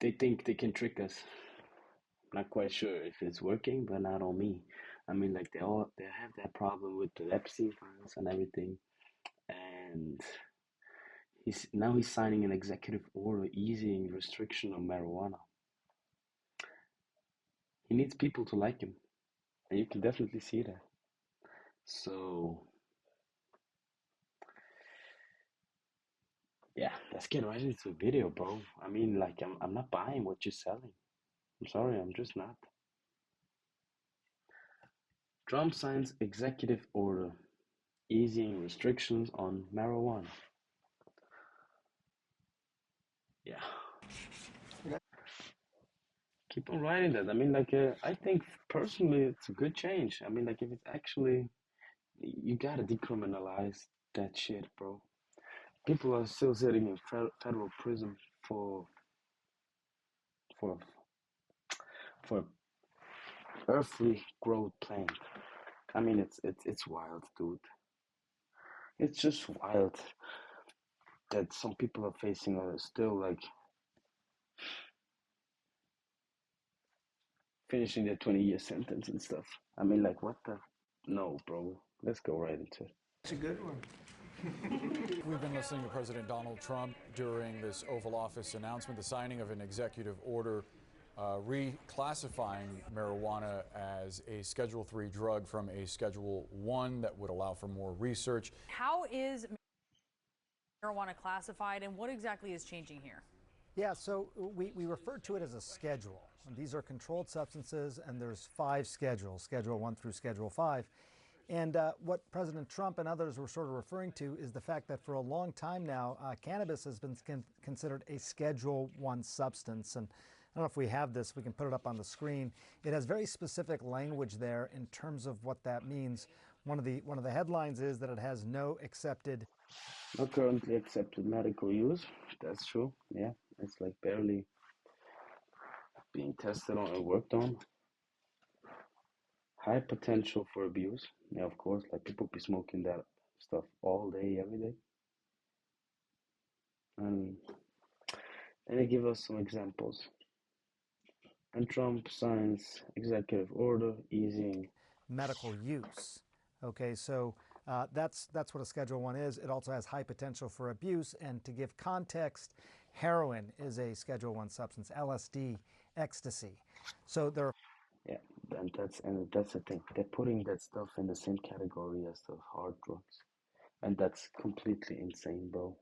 They think they can trick us. Not quite sure if it's working, but not on me. I mean, like they have that problem with the Epstein files and everything, and he's signing an executive order easing restriction on marijuana. He needs people to like him, and you can definitely see that. So yeah, let's get right into the video, bro. I mean, like I'm not buying what you're selling. I'm sorry, I'm just not. Trump signs executive order easing restrictions on marijuana. Yeah, keep on writing that. I mean, like, I think personally it's a good change. I mean, like, if it's actually, you gotta decriminalize that shit, bro. People are still sitting in federal prison for for for earthly growth plant. I mean, it's wild, dude. It's just wild that some people are facing still like finishing their 20-year sentence and stuff. I mean, like, what the? No, bro. Let's go right into it. It's a good one. We've been listening to President Donald Trump during this Oval Office announcement, the signing of an executive order reclassifying marijuana as a Schedule III drug from a Schedule I that would allow for more research. How is marijuana classified, and what exactly is changing here? Yeah, so we refer to it as a schedule. And these are controlled substances, and there's 5 schedules, Schedule 1 through Schedule 5. And what President Trump and others were sort of referring to is the fact that for a long time now, cannabis has been considered a Schedule 1 substance. And I don't know if we have this, we can put it up on the screen. It has very specific language there in terms of what that means. One of the headlines is that it has no accepted. Not currently accepted medical use. That's true. Yeah, it's like barely being tested on and worked on. High potential for abuse. Yeah, of course. Like people be smoking that stuff all day, every day. And then they give us some examples. And Trump signs executive order easing. Medical use. Okay, so that's what a Schedule 1 is. It also has high potential for abuse. And to give context, heroin is a Schedule 1 substance, LSD, ecstasy. So there are. Yeah, and that's the thing. They're putting that stuff in the same category as the hard drugs, and that's completely insane, bro.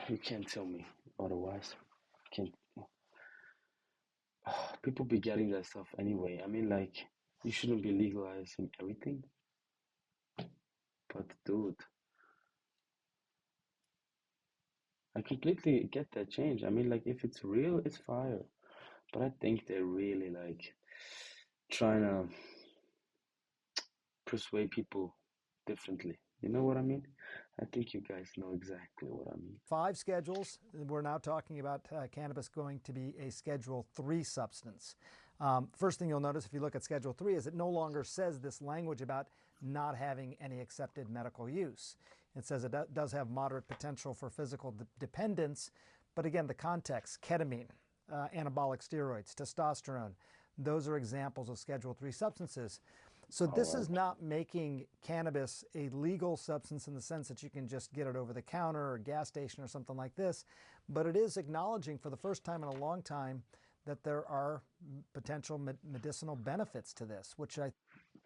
You can't tell me otherwise. Can't people be getting that stuff anyway? I mean, like you shouldn't be legalizing everything, but dude, I completely get that change. I mean, like if it's real, it's fire. But I think they're really like trying to persuade people differently. You know what I mean? I think you guys know exactly what I mean. 5 schedules. We're now talking about cannabis going to be a Schedule 3 substance. First thing you'll notice if you look at Schedule 3 is it no longer says this language about not having any accepted medical use. It says it does have moderate potential for physical dependence, but again, the context, ketamine, anabolic steroids, testosterone, those are examples of Schedule 3 substances. So this is not making cannabis a legal substance in the sense that you can just get it over the counter or a gas station or something like this, but it is acknowledging for the first time in a long time that there are potential medicinal benefits to this, which There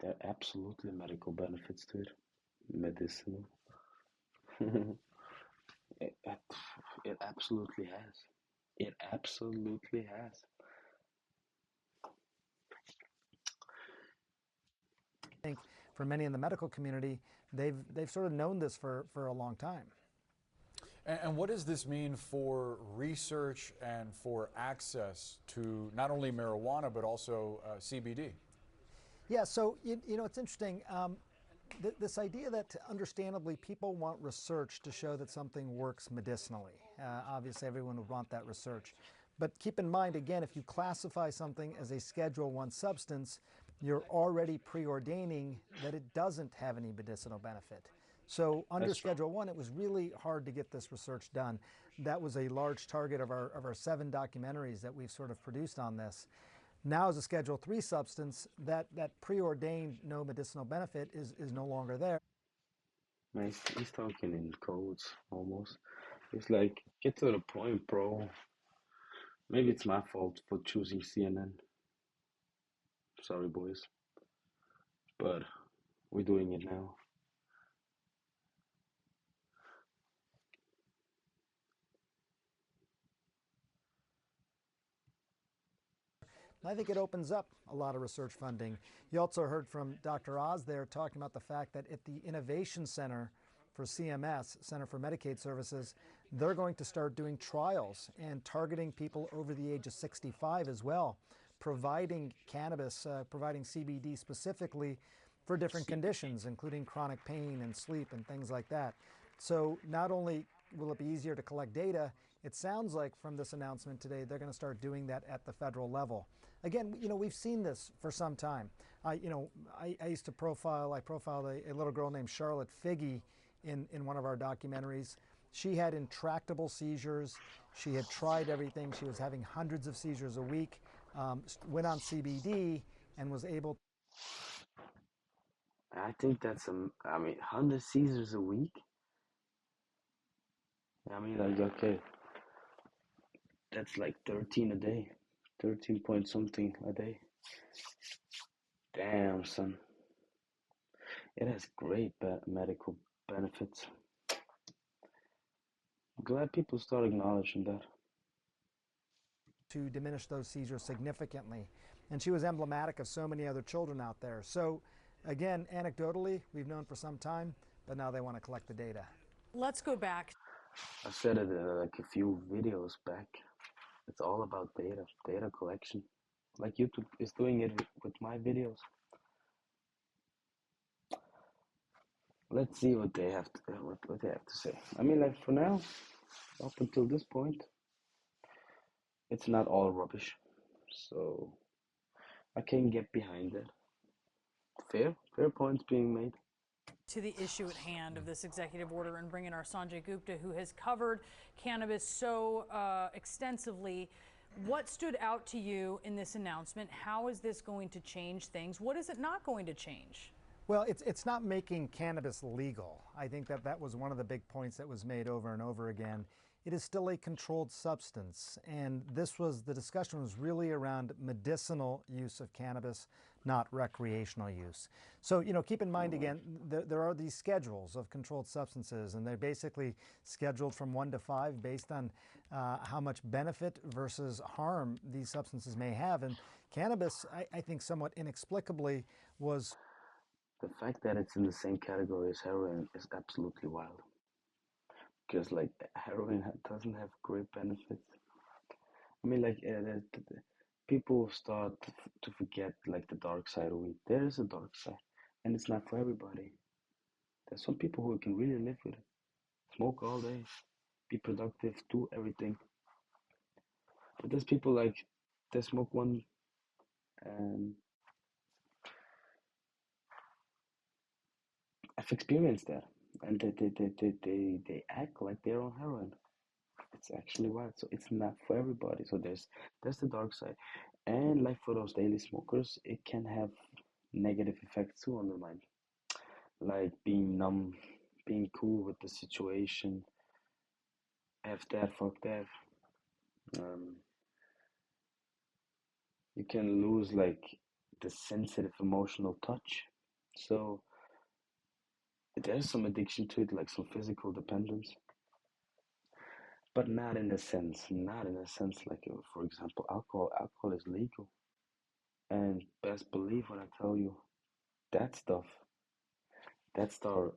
are absolutely medical benefits to it. Medicinal. It, it absolutely has. It absolutely has. think for many in the medical community, they've sort of known this for a long time. And what does this mean for research and for access to not only marijuana, but also CBD? Yeah, so you know, it's interesting. This idea that understandably people want research to show that something works medicinally. Obviously, everyone would want that research. But keep in mind, again, if you classify something as a Schedule 1 substance, you're already preordaining that it doesn't have any medicinal benefit. So under That's true. Schedule 1, it was really hard to get this research done. That was a large target of our 7 documentaries that we've sort of produced on this. Now as a Schedule 3 substance, that preordained no medicinal benefit is no longer there. Man, he's talking in codes almost. It's like, get to the point, bro. Maybe it's my fault for choosing CNN. Sorry, boys. But we're doing it now. I think it opens up a lot of research funding. You also heard from Dr. Oz there talking about the fact that at the Innovation Center for CMS, Center for Medicaid Services, they're going to start doing trials and targeting people over the age of 65 as well, providing cannabis, providing CBD specifically for different conditions, including chronic pain and sleep and things like that. So not only will it be easier to collect data, it sounds like from this announcement today, they're going to start doing that at the federal level. Again, we've seen this for some time. I used to I profiled a little girl named Charlotte Figge in one of our documentaries. She had intractable seizures. She had tried everything. She was having hundreds of seizures a week, went on CBD and was able. I think that's 100 Caesars a week. I mean, like, okay, that's like 13 a day, 13 point something a day. Damn, son. It has great medical benefits. Glad people start acknowledging that. To diminish those seizures significantly. And she was emblematic of so many other children out there. So again, anecdotally, we've known for some time, but now they want to collect the data. Let's go back. I said it like a few videos back. It's all about data collection. Like YouTube is doing it with my videos. Let's see what they have to say. I mean, like, for now, up until this point, it's not all rubbish. So I can get behind it. Fair points being made. To the issue at hand of this executive order and bring in our Sanjay Gupta, who has covered cannabis so extensively. What stood out to you in this announcement? How is this going to change things? What is it not going to change? Well, it's not making cannabis legal. I think that was one of the big points that was made over and over again. It is still a controlled substance, and the discussion was really around medicinal use of cannabis, not recreational use. So, keep in mind again, there are these schedules of controlled substances, and they're basically scheduled from 1 to 5 based on how much benefit versus harm these substances may have. And cannabis, I think somewhat inexplicably, was. The fact that it's in the same category as heroin is absolutely wild. Because, like, heroin doesn't have great benefits. I mean, like, people start to forget, like, the dark side of weed. There is a dark side, and it's not for everybody. There's some people who can really live with it. Smoke all day, be productive, do everything. But there's people like they smoke one and I've experienced that. And they act like they're on heroin. It's actually wild. So it's not for everybody. So there's the dark side. And like for those daily smokers, it can have negative effects too on the mind. Like being numb, being cool with the situation, F that, fuck that. Um, you can lose like the sensitive emotional touch. So there's some addiction to it, like some physical dependence, but not in a sense like, for example, alcohol. Alcohol is legal, and best believe when I tell you that stuff, that stuff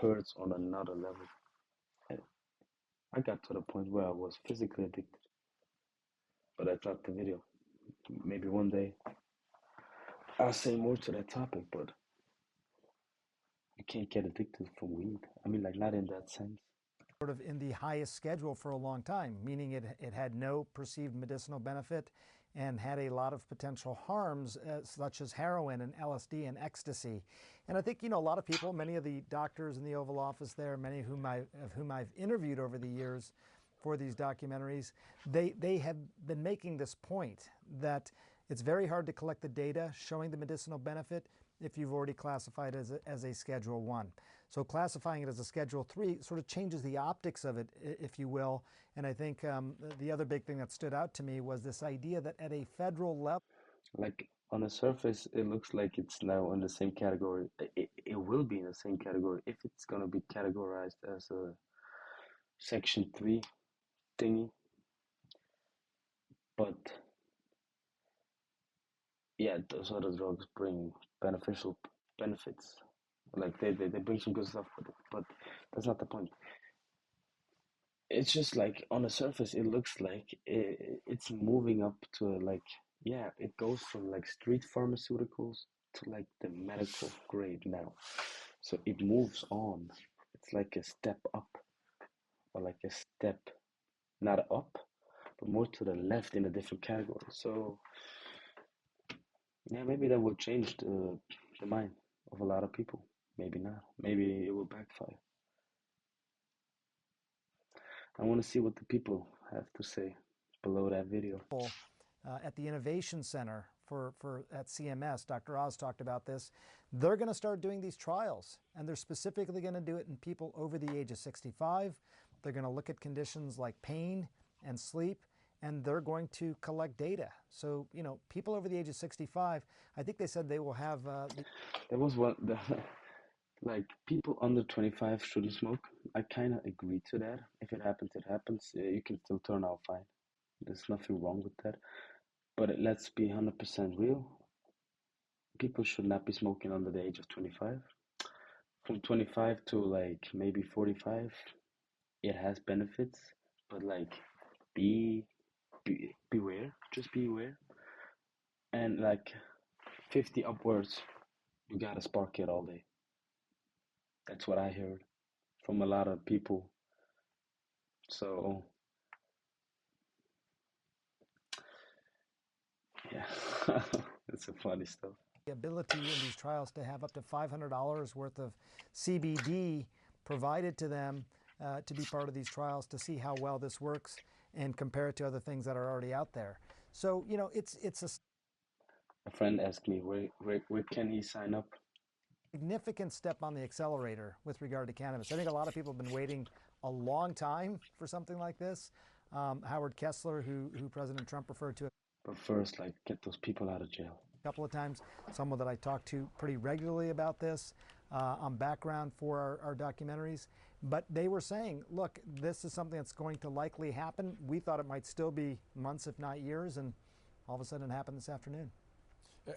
hurts on another level. And I got to the point where I was physically addicted, but that's not the video. Maybe one day I'll say more to that topic, but you can't get addicted from weed. I mean, like, not in that sense. Sort of in the highest schedule for a long time, meaning it had no perceived medicinal benefit and had a lot of potential harms, such as heroin and LSD and ecstasy. And I think, a lot of people, many of the doctors in the Oval Office there, many of whom I've interviewed over the years for these documentaries, they have been making this point that it's very hard to collect the data showing the medicinal benefit if you've already classified it as a Schedule 1. So classifying it as a Schedule 3 sort of changes the optics of it, if you will. And I think the other big thing that stood out to me was this idea that at a federal level, Like on the surface, it looks like it's now in the same category. It will be in the same category if it's gonna be categorized as a Section 3 thingy. But yeah, those other drugs bring beneficial benefits. Like they bring some good stuff with it, but that's not the point. It's just like on the surface, it looks like it's moving up to like, yeah, it goes from like street pharmaceuticals to like the medical grade now. So it moves on. It's like a step up, or like a step not up, but more to the left in a different category. So yeah, maybe that will change the mind of a lot of people. Maybe not. Maybe it will backfire. I want to see what the people have to say below that video. at the Innovation Center at CMS, Dr. Oz talked about this. They're going to start doing these trials, and they're specifically going to do it in people over the age of 65. They're going to look at conditions like pain and sleep, and they're going to collect data. So, people over the age of 65, I think they said they will have. There was one, like people under 25 shouldn't smoke. I kind of agree to that. If it happens, it happens. You can still turn out fine. There's nothing wrong with that. But let's be 100% real. People should not be smoking under the age of 25. From 25 to like maybe 45, it has benefits, but like beware, just be aware. And like 50 upwards, you gotta spark it all day. That's what I heard from a lot of people. So yeah, it's a funny stuff. The ability in these trials to have up to $500 worth of CBD provided to them to be part of these trials to see how well this works and compare it to other things that are already out there. So, it's a friend asked me where can he sign up? Significant step on the accelerator with regard to cannabis. I think a lot of people have been waiting a long time for something like this. Howard Kessler, who President Trump referred to. But first, like, get those people out of jail. A couple of times, someone that I talk to pretty regularly about this on background for our documentaries. But they were saying, look, this is something that's going to likely happen. We thought it might still be months, if not years, and all of a sudden it happened this afternoon.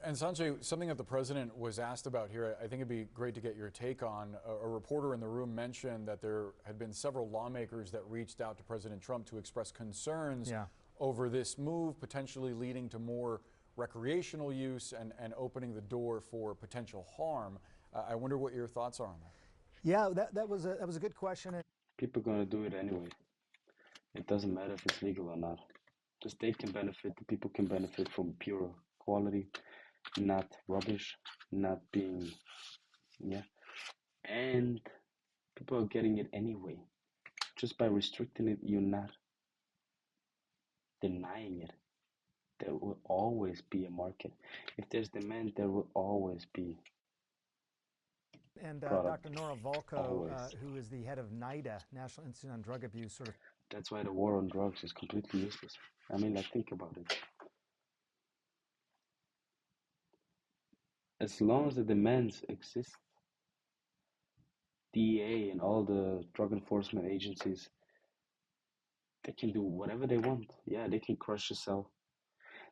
And Sanjay, something that the president was asked about here, I think it'd be great to get your take on. A reporter in the room mentioned that there had been several lawmakers that reached out to President Trump to express concerns over this move, potentially leading to more recreational use and opening the door for potential harm. I wonder what your thoughts are on that. Yeah, that was a good question. People are going to do it anyway. It doesn't matter if it's legal or not. The state can benefit, the people can benefit from pure quality, not rubbish, not being, and people are getting it anyway. Just by restricting it, you're not denying it. There will always be a market. If there's demand, there will always be. And Dr. Nora Volkow, who is the head of NIDA, National Institute on Drug Abuse, sort of. That's why the war on drugs is completely useless. I mean, like, think about it. As long as the demands exist, DEA and all the drug enforcement agencies, they can do whatever they want. Yeah, they can crush a cell.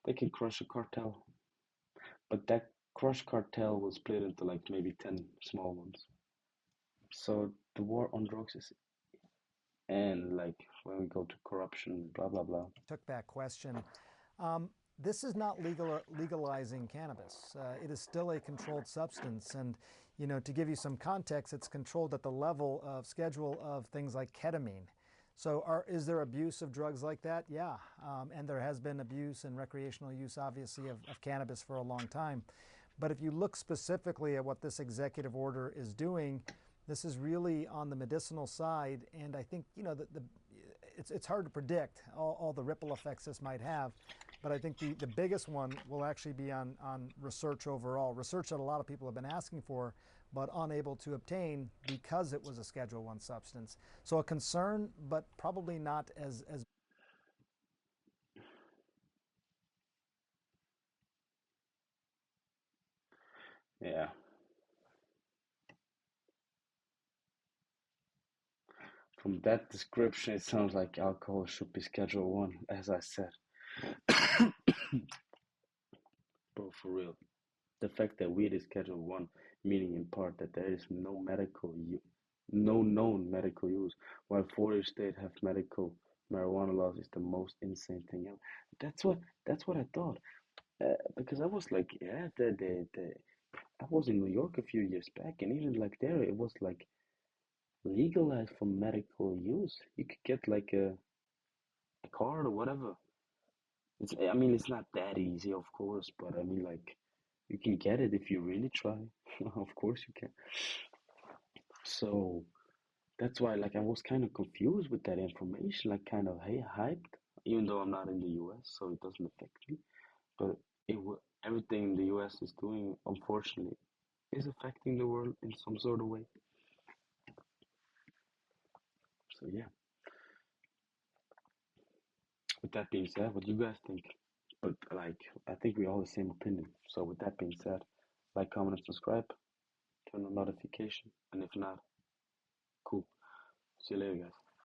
They can crush a cartel. But that crushed cartel will split into like maybe 10 small ones. So the war on drugs is, and like when we go to corruption, blah, blah, blah. Took that question. This is not legalizing cannabis. It is still a controlled substance. And, to give you some context, it's controlled at the level of schedule of things like ketamine. So, is there abuse of drugs like that? Yeah, and there has been abuse and recreational use, obviously, of cannabis for a long time. But if you look specifically at what this executive order is doing, this is really on the medicinal side, and I think it's hard to predict all the ripple effects this might have. But I think the biggest one will actually be on research overall, research that a lot of people have been asking for, but unable to obtain because it was a Schedule 1 substance. So a concern, but probably not as Yeah. From that description, it sounds like alcohol should be Schedule 1, as I said. Bro, for real. The fact that weed is Schedule 1, meaning in part that there is no known medical use, while 40 states have medical marijuana laws is the most insane thing ever. That's what I thought. Because I was like, yeah, I was in New York a few years back, and even like there, it was like legalized for medical use. You could get like a card or whatever. I mean, it's not that easy, of course, but I mean, like, you can get it if you really try. Of course you can. So that's why, like, I was kind of confused with that information, like, kind of hey, hyped, even though I'm not in the US, so it doesn't affect me. But everything the US is doing, unfortunately, is affecting the world in some sort of way. So yeah. With that being said, what do you guys think? But like, I think we all the same opinion. So with that being said, like, comment, and subscribe, turn on notification, and if not, cool. See you later, guys.